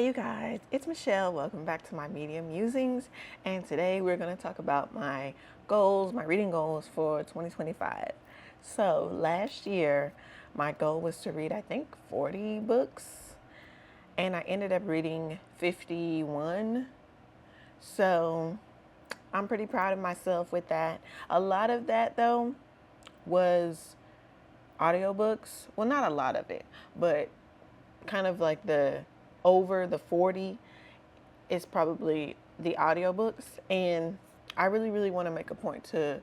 Hey you guys, it's Michelle. Welcome back to my Media Musings. And today we're going to talk about my goals, my reading goals for 2025. So last year, my goal was to read, I think, 40 books. And I ended up reading 51. So I'm pretty proud of myself with that. A lot of that, though, was audiobooks. Well, not a lot of it, but kind of like the over the 40 is probably the audiobooks. And I really want to make a point to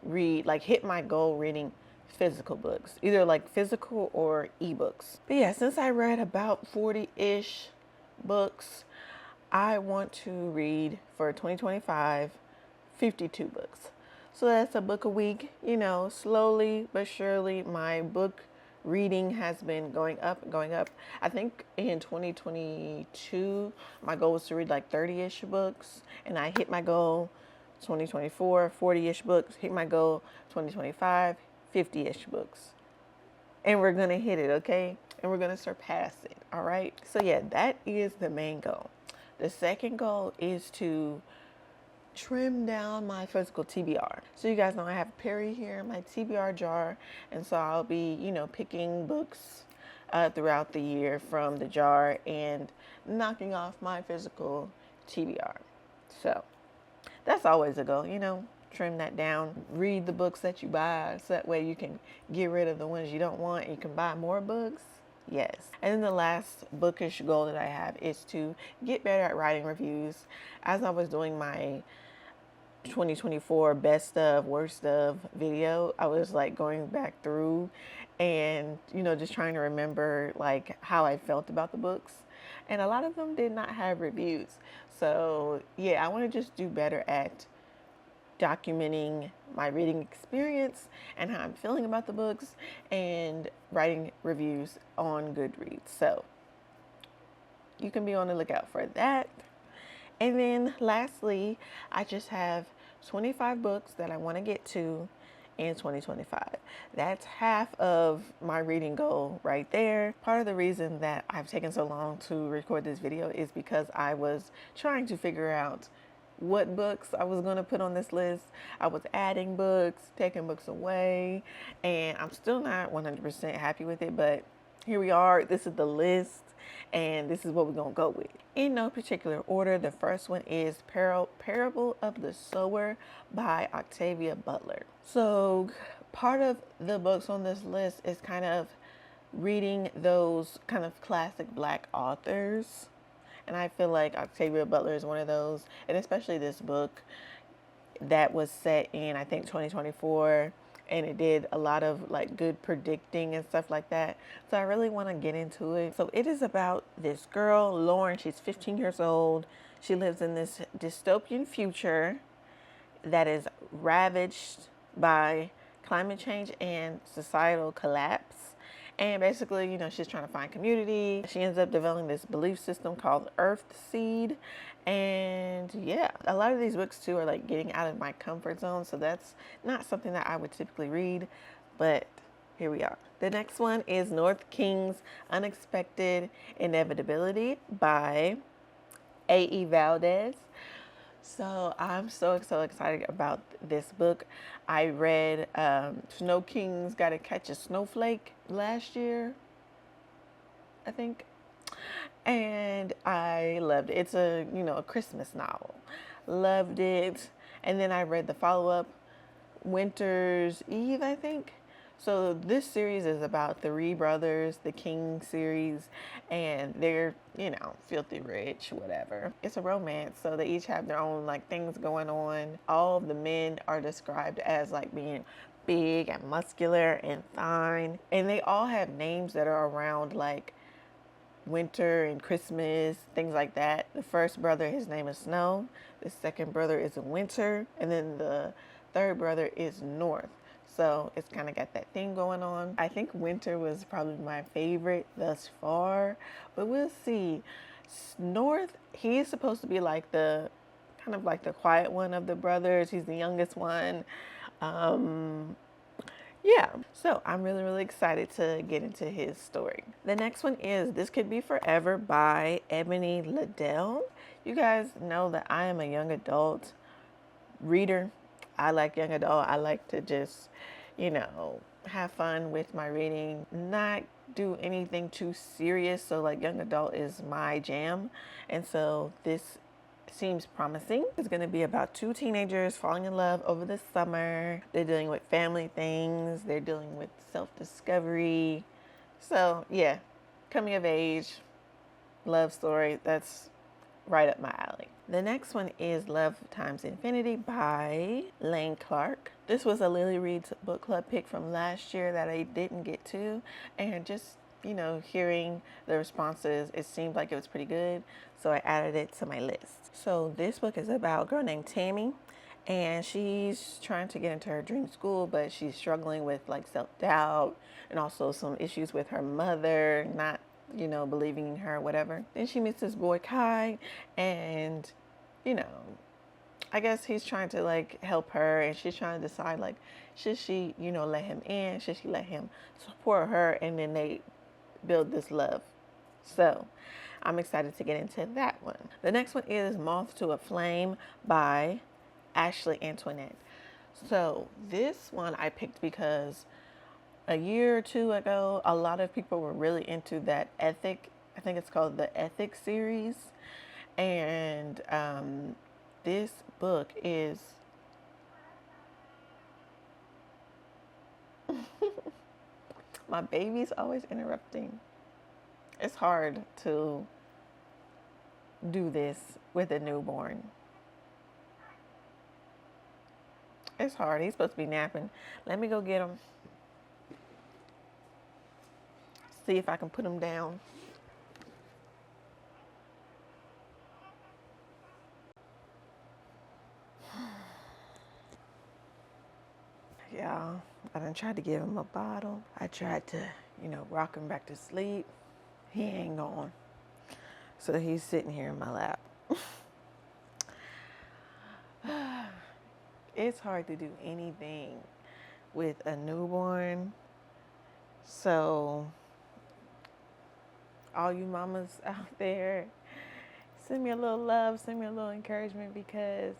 read, like hit my goal reading physical books, either like physical or ebooks. But yeah, since I read about 40-ish books, I want to read for 2025 52 books. So that's a book a week. Slowly but surely my book reading has been going up and going up. I think in 2022, my goal was to read like 30-ish books, and I hit my goal. 2024, 40-ish books. Hit my goal. 2025, 50-ish books. And we're going to hit it, okay? And we're going to surpass it, all right? So yeah, that is the main goal. The second goal is to trim down my physical TBR. So you guys know I have a Perry here in my TBR jar, and so I'll be, picking books throughout the year from the jar and knocking off my physical TBR. So that's always a goal, trim that down. Read the books that you buy, so that way you can get rid of the ones you don't want and you can buy more books. Yes. And then the last bookish goal that I have is to get better at writing reviews. As I was doing my 2024 best of, worst of video, I was like going back through and, just trying to remember like how I felt about the books. And a lot of them did not have reviews. So yeah, I want to just do better at documenting my reading experience and how I'm feeling about the books and writing reviews on Goodreads. So you can be on the lookout for that. And then lastly, I just have 25 books that I want to get to in 2025. That's half of my reading goal right there. Part of the reason that I've taken so long to record this video is because I was trying to figure out what books I was going to put on this list. I was adding books, taking books away, and I'm still not 100% happy with it, but here we are. This is the list, and this is what we're going to go with. In no particular order, the first one is Parable of the Sower by Octavia Butler. So part of the books on this list is kind of reading those kind of classic Black authors. And I feel like Octavia Butler is one of those, and especially this book that was set in, I think, 2024, and it did a lot of like good predicting and stuff like that. So I really want to get into it. So it is about this girl, Lauren. She's 15 years old. She lives in this dystopian future that is ravaged by climate change and societal collapse. And basically, she's trying to find community. She ends up developing this belief system called Earth Seed. And yeah, a lot of these books too are like getting out of my comfort zone. So that's not something that I would typically read, but here we are. The next one is North King's Unexpected Inevitability by A.E. Valdez. So I'm so excited about this book. I read Snow King's Gotta Catch a Snowflake last year, I think, and I loved it. It's a a Christmas novel. Loved it. And then I read the follow-up, Winter's Eve, I think. So this series is about three brothers, the King series, and they're, filthy rich, whatever. It's a romance, so they each have their own like things going on. All of the men are described as like being big and muscular and fine, and they all have names that are around like winter and Christmas, things like that. The first brother, his name is Snow. The second brother is Winter, and then the third brother is North. So it's kind of got that thing going on. I think Winter was probably my favorite thus far, but we'll see. North, he's supposed to be like the kind of like the quiet one of the brothers. He's the youngest one. yeah, so I'm really, really excited to get into his story. The next one is This Could Be Forever by Ebony Liddell. You guys know that I am a young adult reader. I like young adult. I like to just, have fun with my reading, not do anything too serious. So, like, young adult is my jam. And so, this seems promising. It's going to be about two teenagers falling in love over the summer. They're dealing with family things, they're dealing with self discovery. So, yeah, coming of age, love story. That's right up my alley. The next one is Love Times Infinity by Lane Clark. This was a Lily Reads book club pick from last year that I didn't get to, and just hearing the responses, it seemed like it was pretty good, so I added it to my list. So this book is about a girl named Tammy, and she's trying to get into her dream school, but she's struggling with like self-doubt and also some issues with her mother not believing in her, whatever. Then she meets this boy, Kai, and, you know, I guess he's trying to like help her, and she's trying to decide like, should she, let him in? Should she let him support her? And then they build this love. So I'm excited to get into that one. The next one is Moth to a Flame by Ashley Antoinette. So this one I picked because a year or two ago, a lot of people were really into that ethic. I think it's called the Ethic series. And this book is my baby's always interrupting. It's hard to do this with a newborn. It's hard. He's supposed to be napping. Let me go get him. See if I can put him down. Y'all, I done tried to give him a bottle. I tried to, rock him back to sleep. He ain't gone. So he's sitting here in my lap. It's hard to do anything with a newborn. So all you mamas out there, send me a little love, send me a little encouragement, because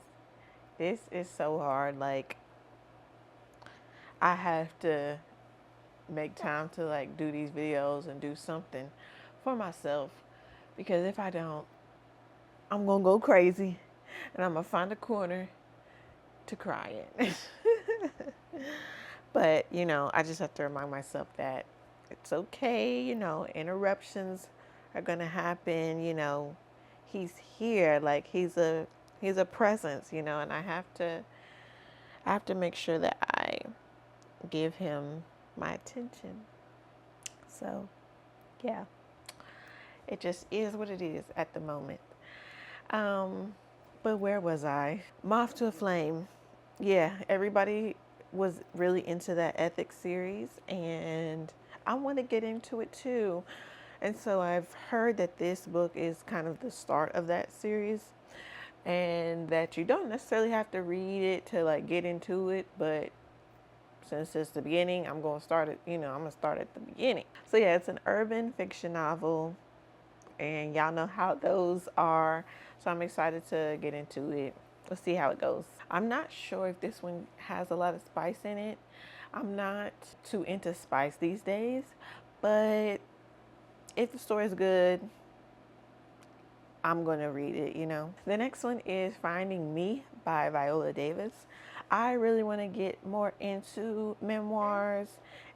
this is so hard. Like, I have to make time to like do these videos and do something for myself, because if I don't, I'm gonna go crazy and I'm gonna find a corner to cry in. But I just have to remind myself that it's okay. Interruptions are gonna happen. He's here, like he's a presence. And I have to make sure that I give him my attention. So yeah, it just is what it is at the moment. But where was I? Moth to a Flame. Yeah, everybody was really into that ethics series, and I want to get into it too. And so I've heard that this book is kind of the start of that series, and that you don't necessarily have to read it to like get into it, but since it's the beginning, I'm going to start it, I'm going to start at the beginning. So yeah, it's an urban fiction novel, and y'all know how those are. So I'm excited to get into it. Let's see how it goes. I'm not sure if this one has a lot of spice in it. I'm not too into spice these days, but if the story is good, I'm going to read it, The next one is Finding Me by Viola Davis. I really want to get more into memoirs,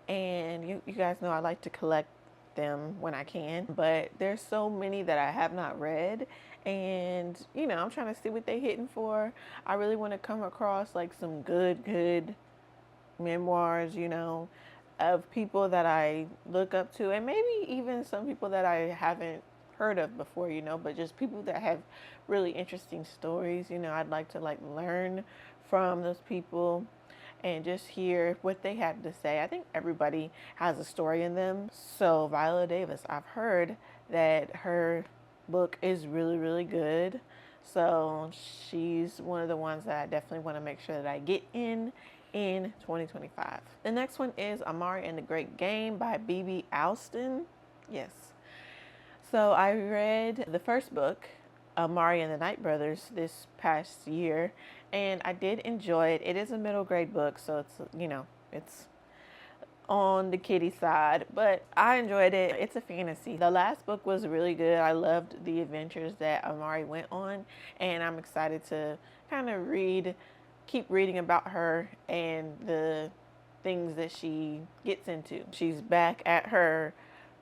and you guys know I like to collect them when I can, but there's so many that I have not read, and I'm trying to see what they're hitting for. I really want to come across like some good memoirs, of people that I look up to, and maybe even some people that I haven't heard of before, but just people that have really interesting stories. I'd like to like learn from those people and just hear what they have to say. I think everybody has a story in them. So Viola Davis, I've heard that her book is really, really good. So she's one of the ones that I definitely want to make sure that I get in 2025. The next one is Amari and the Great Game by B.B. Alston. Yes. So I read the first book, Amari and the Night Brothers, this past year, and I did enjoy it. It is a middle grade book, so it's on the kiddie side, but I enjoyed it. It's a fantasy. The last book was really good. I loved the adventures that Amari went on, and I'm excited to kind of keep reading about her and the things that she gets into. She's back at her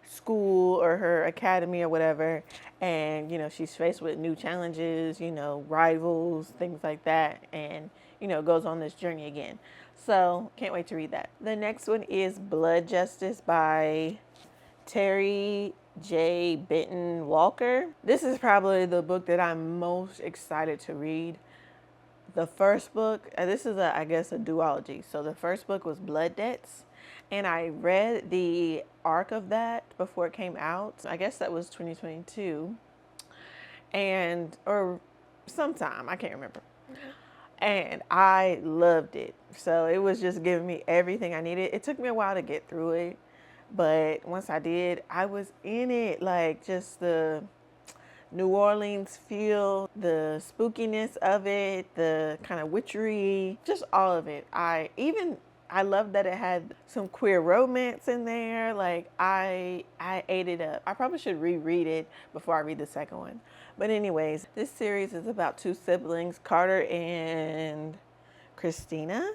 school or her academy or whatever, and she's faced with new challenges, rivals, things like that, and goes on this journey again. So can't wait to read that. The next one is Blood Justice by Terry J. Benton Walker. This is probably the book that I'm most excited to read. The first book, this is I guess a duology. So the first book was Blood Debts, and I read the arc of that before it came out. I guess that was 2022, or sometime, I can't remember. And I loved it. So it was just giving me everything I needed. It took me a while to get through it, but once I did, I was in it. Like, just the New Orleans feel, the spookiness of it, the kind of witchery, just all of it. I love that it had some queer romance in there. Like, I ate it up. I probably should reread it before I read the second one. But anyways, this series is about two siblings, Carter and Christina.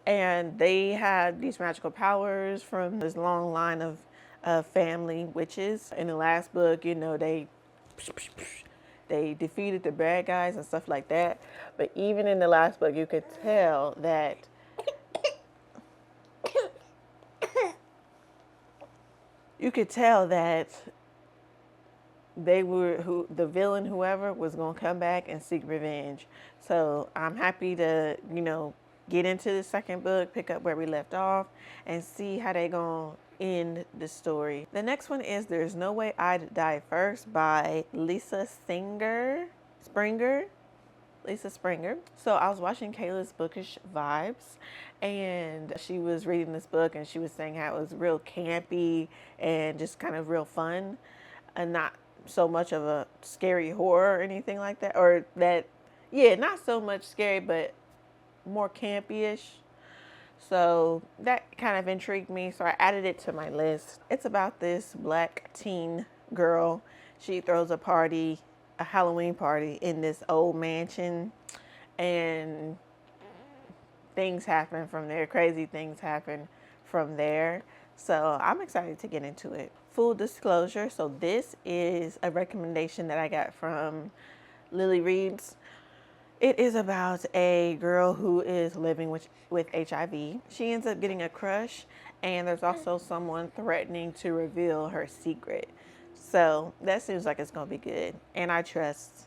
And they had these magical powers from this long line of family witches. In the last book, they defeated the bad guys and stuff like that. But even in the last book, you could tell that the villain, whoever, was going to come back and seek revenge. So I'm happy to, get into the second book, pick up where we left off, and see how they going to end the story. The next one is There's No Way I'd Die First by Lisa Springer. So I was watching Kayla's Bookish Vibes, and she was reading this book, and she was saying how it was real campy and just kind of real fun, and not so much of a scary horror or anything like that. Or that, yeah, not so much scary, but more campy-ish. So that kind of intrigued me, so I added it to my list. It's about this black teen girl. She throws a Halloween party in this old mansion, and things happen from there. Crazy things happen from there. So I'm excited to get into it. Full disclosure, so this is a recommendation that I got from Lily Reads. It is about a girl who is living with HIV. She ends up getting a crush, and there's also someone threatening to reveal her secret. So that seems like it's going to be good. And I trust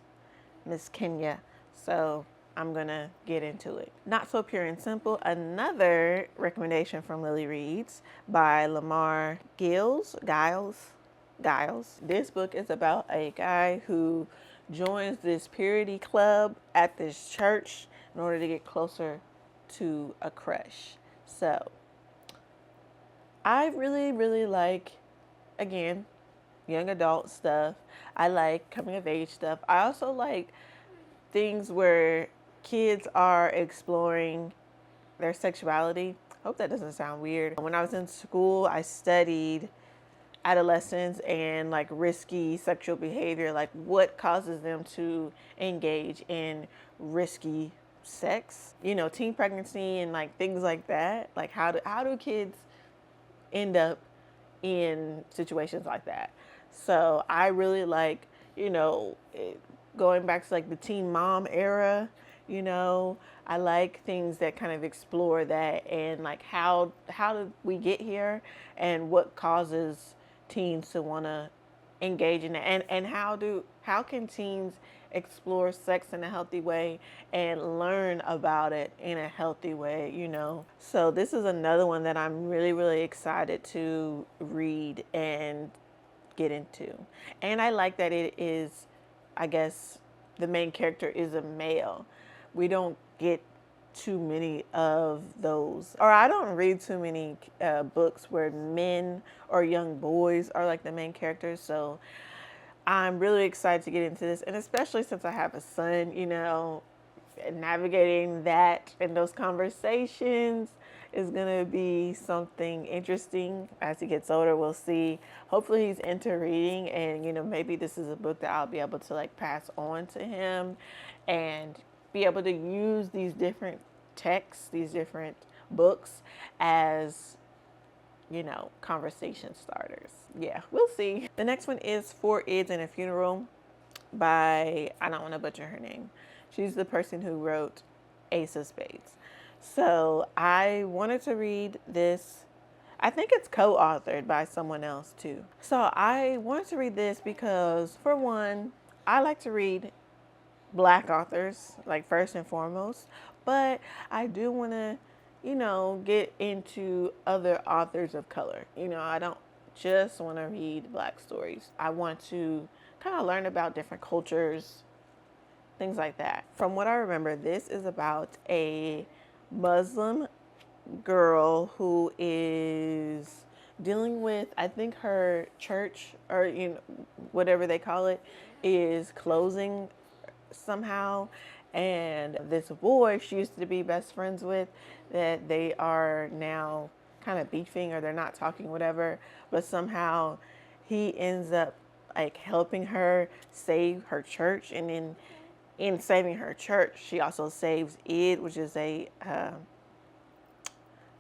Miss Kenya, so I'm going to get into it. Not So Pure and Simple, another recommendation from Lily Reads by Lamar Giles. This book is about a guy who joins this purity club at this church in order to get closer to a crush. So I really, really like, again, young adult stuff. I like coming of age stuff. I also like things where kids are exploring their sexuality. I hope that doesn't sound weird. When I was in school, I studied adolescents and like risky sexual behavior, like what causes them to engage in risky sex, teen pregnancy and like things like that. Like how do kids end up in situations like that? So I really like, going back to like the teen mom era, I like things that kind of explore that and like how did we get here and what causes teens to want to engage in that, and how can teens explore sex in a healthy way and learn about it in a healthy way, So this is another one that I'm really, really excited to read and get into. And I like that it is, I guess, the main character is a male. We don't get too many of those, or I don't read too many books where men or young boys are like the main characters. So I'm really excited to get into this, and especially since I have a son, navigating that and those conversations is going to be something interesting as he gets older. We'll see. Hopefully he's into reading, and maybe this is a book that I'll be able to like pass on to him and be able to use these different texts, these different books as conversation starters. Yeah, we'll see. The next one is Four Ids and a Funeral by, I don't want to butcher her name. She's the person who wrote Ace of Spades. So I wanted to read this. I think it's co-authored by someone else too. So I wanted to read this because, for one, I like to read Black authors, like first and foremost, but I do want to, get into other authors of color. I don't just want to read Black stories. I want to kind of learn about different cultures, things like that. From what I remember, this is about a Muslim girl who is dealing with, I think her church, or whatever they call it, is closing somehow, and this boy she used to be best friends with, that they are now kind of beefing, or they're not talking, whatever, but somehow he ends up like helping her save her church, and in saving her church she also saves Eid, which is a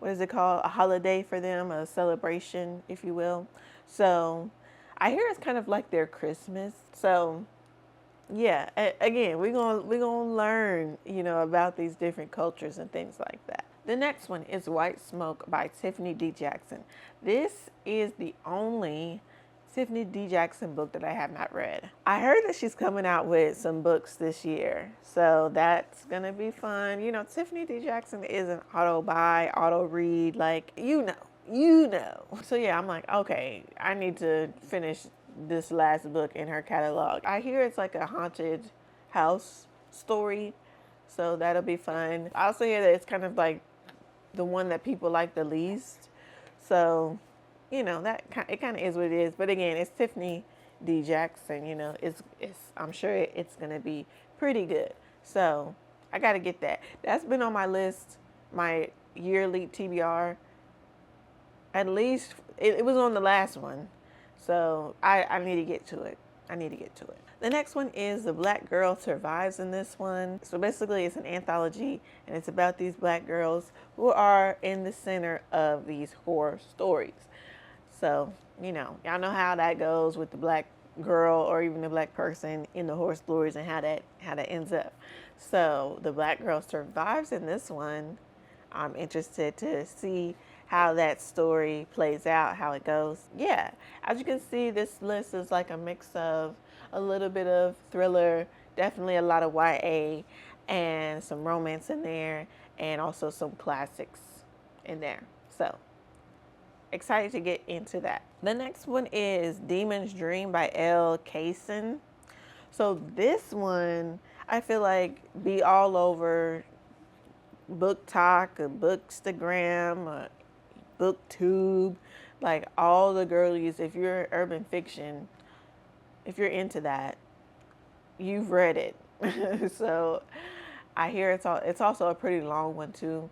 what is it called, a holiday for them, a celebration, if you will. So I hear it's kind of like their Christmas. So yeah, again, we're gonna learn, about these different cultures and things like that. The next one is White Smoke by Tiffany D. Jackson. This is the only Tiffany D. Jackson book that I have not read. I heard that she's coming out with some books this year, so that's gonna be fun. Tiffany D. Jackson is an auto-buy, auto-read, like, So yeah, I'm like, okay, I need to finish this last book in her catalog. I hear it's like a haunted house story, so that'll be fun. I also hear that it's kind of like the one that people like the least. So, that it kind of is what it is. But again, it's Tiffany D. Jackson. It's I'm sure it's gonna be pretty good. So I gotta get that. That's been on my list, my yearly TBR. At least it was on the last one. So I need to get to it. The next one is The Black Girl Survives in this one. So basically it's an anthology, and it's about these Black girls who are in the center of these horror stories. So, y'all know how that goes with the Black girl or even the Black person in the horror stories, and how that ends up. So The Black Girl Survives in this one. I'm interested to see how that story plays out, how it goes. Yeah, as you can see, this list is like a mix of a little bit of thriller, definitely a lot of YA, and some romance in there, and also some classics in there. So excited to get into that. The next one is Demon's Dream by L. Kaysen. So this one, I feel like be all over Book Talk, or Bookstagram, or BookTube, like all the girlies. If you're urban fiction, if you're into that, you've read it. So I hear it's also a pretty long one too,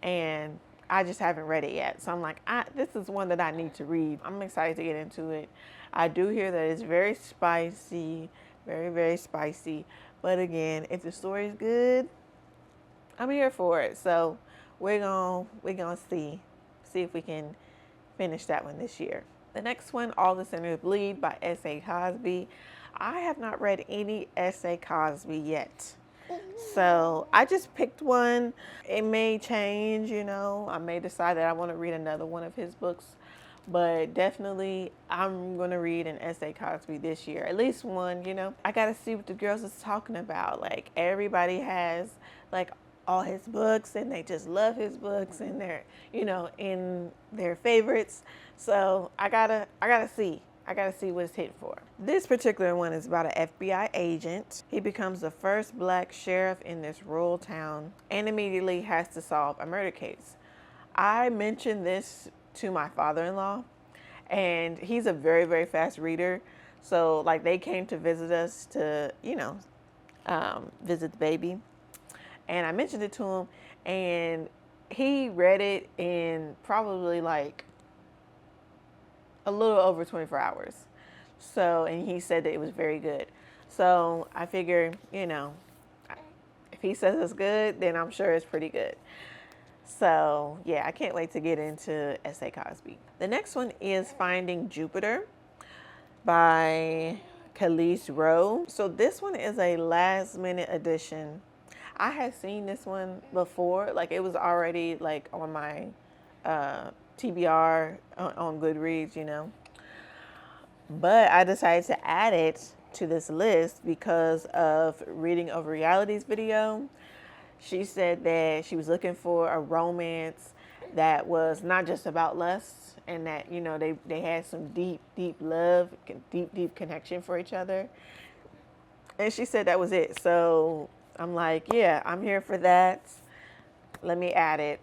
and I just haven't read it yet. So I'm like, this is one that I need to read. I'm excited to get into it. I do hear that it's very spicy, very, very spicy. But again, if the story's good, I'm here for it. So we're gonna see if we can finish that one this year. The next one, All the Sinners Bleed by S.A. Cosby. I have not read any S.A. Cosby yet. So I just picked one. It may change, I may decide that I want to read another one of his books. But definitely I'm going to read an S.A. Cosby this year. At least one, I got to see what the girls is talking about. Like, everybody has, like, all his books, and they just love his books, and they're, in their favorites. So I gotta see. I gotta see what it's hitting for. This particular one is about an FBI agent. He becomes the first black sheriff in this rural town and immediately has to solve a murder case. I mentioned this to my father-in-law, and he's a very, very fast reader. So like they came to visit us to, visit the baby. And I mentioned it to him, and he read it in probably like a little over 24 hours. So, and he said that it was very good. So I figure, if he says it's good, then I'm sure it's pretty good. So yeah, I can't wait to get into S.A. Cosby. The next one is Finding Jupiter by Khalees Rowe. So this one is a last minute addition. I had seen this one before, like it was already like on my TBR on Goodreads, but I decided to add it to this list because of Reading Over Reality's video. She said that she was looking for a romance that was not just about lust, and that they had some deep love, deep connection for each other. And she said that was it. So I'm like, yeah, I'm here for that. Let me add it.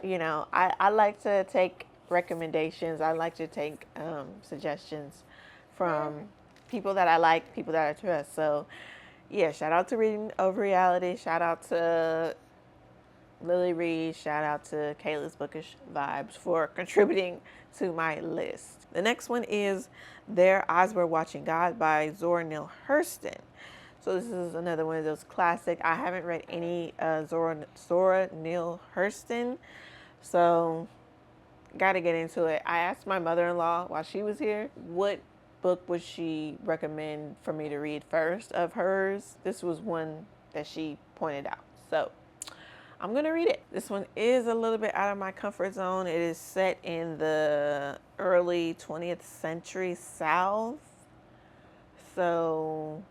I like to take recommendations. I like to take suggestions from people that I like, people that I trust. So yeah, shout out to Reading Over Reality. Shout out to Lily Reed. Shout out to Kayla's Bookish Vibes for contributing to my list. The next one is Their Eyes Were Watching God by Zora Neale Hurston. So this is another one of those classic. I haven't read any Zora Neale Hurston, so got to get into it. I asked my mother-in-law while she was here, what book would she recommend for me to read first of hers? This was one that she pointed out. So I'm going to read it. This one is a little bit out of my comfort zone. It is set in the early 20th century South. So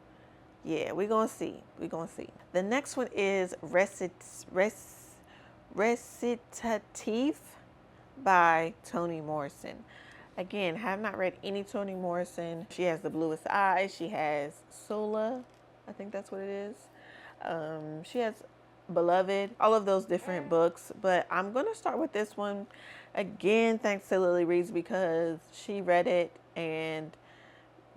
yeah, we're going to see. The next one is Recitative by Toni Morrison. Again, have not read any Toni Morrison. She has The Bluest Eyes. She has Sola. I think that's what it is. She has Beloved. All of those different books. But I'm going to start with this one. Again, thanks to Lily Reeves because she read it and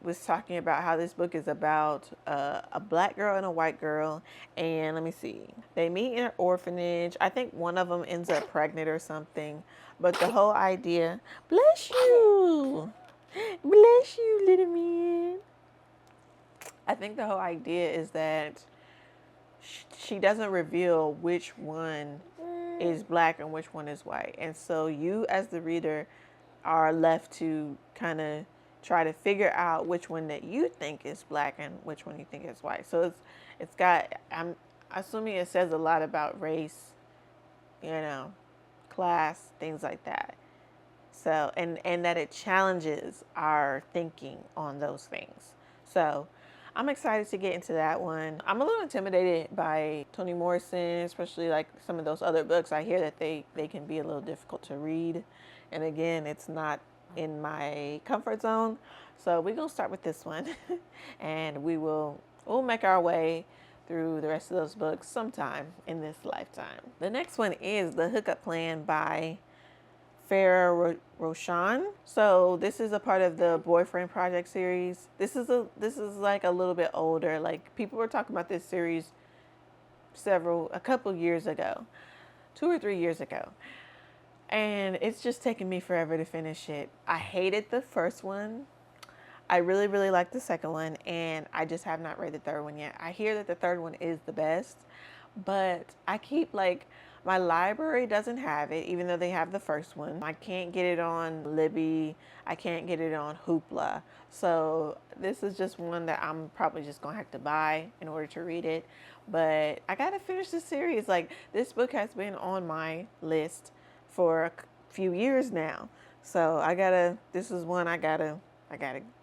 was talking about how this book is about a black girl and a white girl. And let me see. They meet in an orphanage. I think one of them ends up pregnant or something. But the whole idea, bless you, little man. I think the whole idea is that she doesn't reveal which one is black and which one is white. And so you as the reader are left to kind of try to figure out which one that you think is black and which one you think is white. So it's got, I'm assuming it says a lot about race, class, things like that. So, and that it challenges our thinking on those things. So I'm excited to get into that one. I'm a little intimidated by Toni Morrison, especially like some of those other books. I hear that they can be a little difficult to read. And again, it's not in my comfort zone. So we're going to start with this one and we'll make our way through the rest of those books sometime in this lifetime. The next one is The Hookup Plan by Farah Roshan. So this is a part of the Boyfriend Project series. This is like a little bit older. Like people were talking about this series a couple years ago, 2 or 3 years ago. And it's just taken me forever to finish it. I hated the first one. I really, really liked the second one, and I just have not read the third one yet. I hear that the third one is the best, but I keep my library doesn't have it, even though they have the first one. I can't get it on Libby. I can't get it on Hoopla. So this is just one that I'm probably just gonna have to buy in order to read it. But I gotta finish the series. Like this book has been on my list for a few years now. So this is one I gotta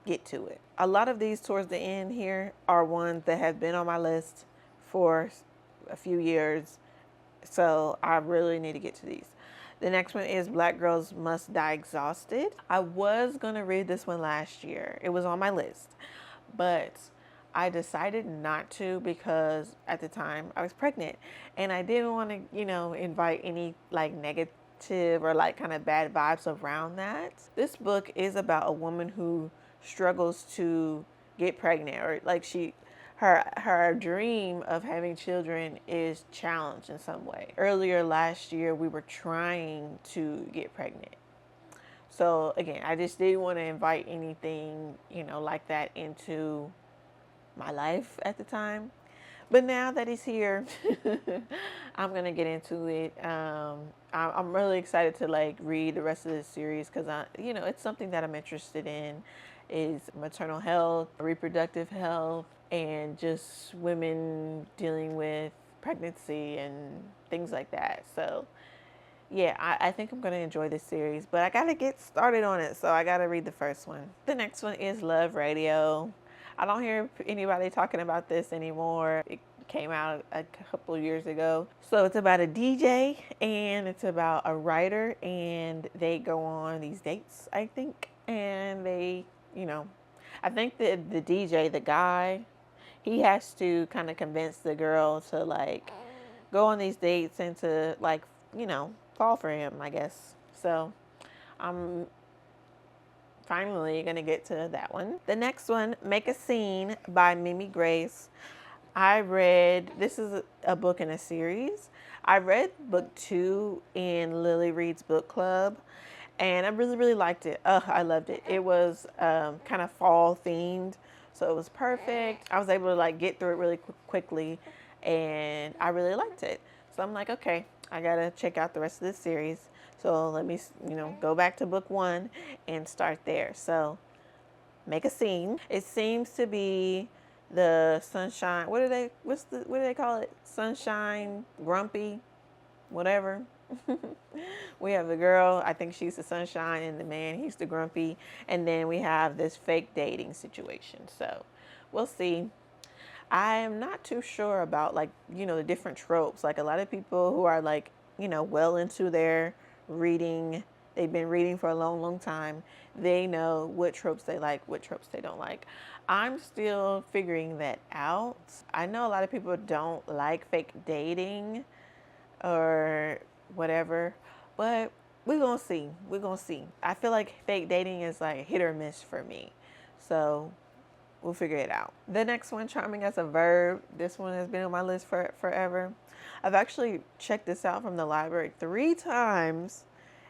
get to it. A lot of these towards the end here are ones that have been on my list for a few years. So I really need to get to these. The next one is Black Girls Must Die Exhausted. I was going to read this one last year. It was on my list, but I decided not to because at the time I was pregnant and I didn't want to, invite any like negative or like kind of bad vibes around that. This book is about a woman who struggles to get pregnant, or like her dream of having children is challenged in some way. Earlier last year, we were trying to get pregnant. So again, I just didn't want to invite anything, like that into my life at the time. But now that he's here, I'm going to get into it. I'm really excited to like read the rest of this series because it's something that I'm interested in, is maternal health, reproductive health, and just women dealing with pregnancy and things like that. So yeah, I think I'm going to enjoy this series, but I got to get started on it. So I got to read the first one. The next one is Love Radio. I don't hear anybody talking about this anymore. It came out a couple of years ago. So it's about a DJ and it's about a writer, and they go on these dates, I think. And they, I think that the DJ, the guy, he has to kind of convince the girl to like go on these dates and to like, fall for him, I guess. So I'm finally going to get to that one. The next one, Make a Scene by Mimi Grace. This is a book in a series. I read book 2 in Lily Reed's book club, and I really, really liked it. I loved it. It was kind of fall themed, so it was perfect. I was able to like get through it really quickly, and I really liked it. So I'm like, okay, I got to check out the rest of this series. So let me, go back to book 1 and start there. So Make a Scene. It seems to be the sunshine. What do they call it? Sunshine, grumpy, whatever. We have the girl, I think she's the sunshine, and the man, he's the grumpy. And then we have this fake dating situation. So we'll see. I am not too sure about like, the different tropes. Like a lot of people who are like, well into their reading, they've been reading for a long, long time. They know what tropes they like, what tropes they don't like. I'm still figuring that out. I know a lot of people don't like fake dating or whatever, but we're going to see. We're going to see. I feel like fake dating is like hit or miss for me. So we'll figure it out. The next one, Charming as a Verb. This one has been on my list for forever. I've actually checked this out from the library 3 times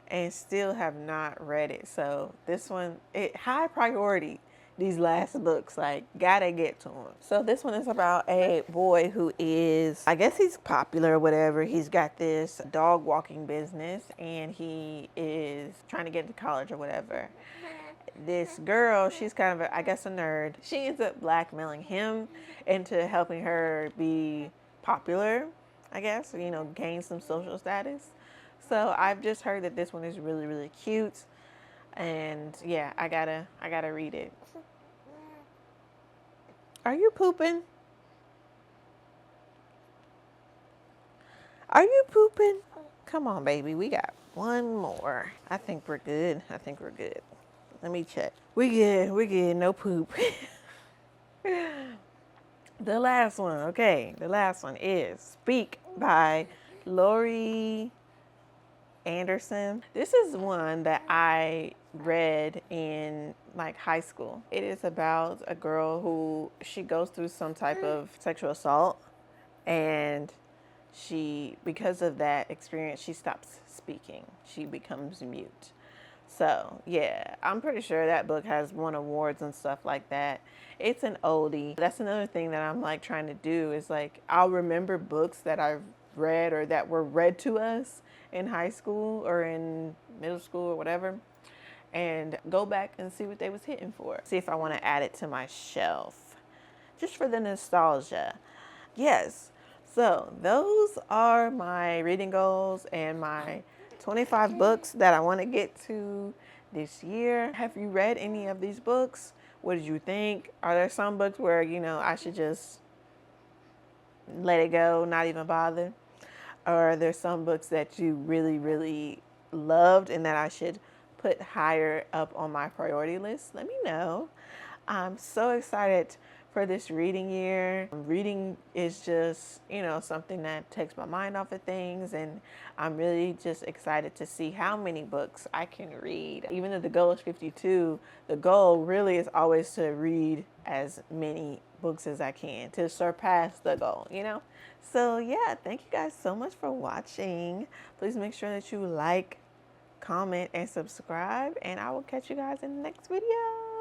and still have not read it. So this one, high priority. These last books, like, gotta get to them. So this one is about a boy who is, I guess he's popular or whatever. He's got this dog walking business and he is trying to get into college or whatever. This girl, she's kind of, I guess, a nerd. She ends up blackmailing him into helping her be popular, I guess, gain some social status. So I've just heard that this one is really, really cute. And yeah, I gotta read it. Are you pooping? Are you pooping? Come on, baby. We got one more. I think we're good. Let me check. We good. No poop. The last one. Okay. The last one is Speak by Laurie Anderson. This is one that I read in like high school. It is about a girl who she goes through some type of sexual assault, and because of that experience, she stops speaking. She becomes mute. So yeah, I'm pretty sure that book has won awards and stuff like that. It's an oldie. That's another thing that I'm like trying to do is like, I'll remember books that I've read or that were read to us in high school or in middle school or whatever, and go back and see what they was hitting for. See if I want to add it to my shelf just for the nostalgia. Yes. So those are my reading goals and my 25 books that I want to get to this year. Have you read any of these books? What did you think? Are there some books where, I should just let it go, not even bother? Or are there some books that you really, really loved and that I should put higher up on my priority list, let me know. I'm so excited for this reading year. Reading is just, something that takes my mind off of things, and I'm really just excited to see how many books I can read. Even though the goal is 52, the goal really is always to read as many books as I can to surpass the goal. So yeah, thank you guys so much for watching. Please make sure that you like, comment, and subscribe, and I will catch you guys in the next video.